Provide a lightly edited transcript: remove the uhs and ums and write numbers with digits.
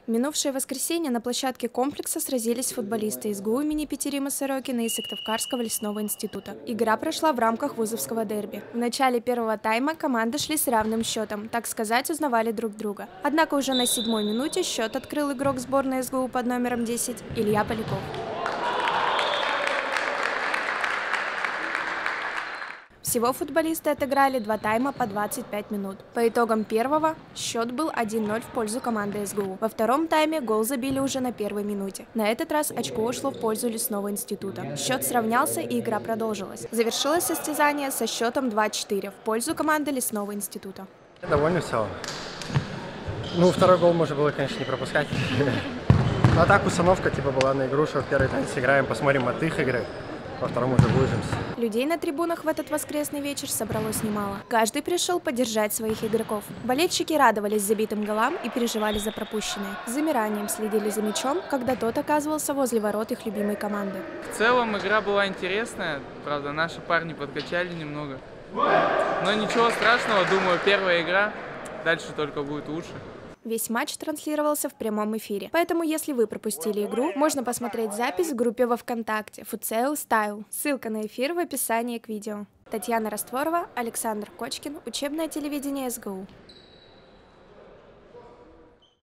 Минувшее воскресенье на площадке комплекса сразились футболисты из ГУ имени Петерима Сорокина и Сыктывкарского лесного института. Игра прошла в рамках вузовского дерби. В начале первого тайма команды шли с равным счетом, так сказать, узнавали друг друга. Однако уже на 7-й минуте счет открыл игрок сборной СГУ под номером 10 Илья Поляков. Всего футболисты отыграли 2 тайма по 25 минут. По итогам первого счет был 1-0 в пользу команды СГУ. Во втором тайме гол забили уже на 1-й минуте. На этот раз очко ушло в пользу лесного института. Счет сравнялся и игра продолжилась. Завершилось состязание со счетом 2-4 в пользу команды лесного института. Довольно все. Ну, второй гол можно было, конечно, не пропускать. А так установка была на игру, что в первый тайм сыграем, посмотрим от их игры. Во втором уже выложимся. Людей на трибунах в этот воскресный вечер собралось немало. Каждый пришел поддержать своих игроков. Болельщики радовались забитым голам и переживали за пропущенные. С замиранием следили за мячом, когда тот оказывался возле ворот их любимой команды. В целом игра была интересная, правда, наши парни подкачали немного. Но ничего страшного, думаю, первая игра, дальше только будет лучше. Весь матч транслировался в прямом эфире, поэтому если вы пропустили игру, можно посмотреть запись в группе во ВКонтакте «Futsal Style». Ссылка на эфир в описании к видео. Татьяна Растворова, Александр Кочкин, учебное телевидение СГУ.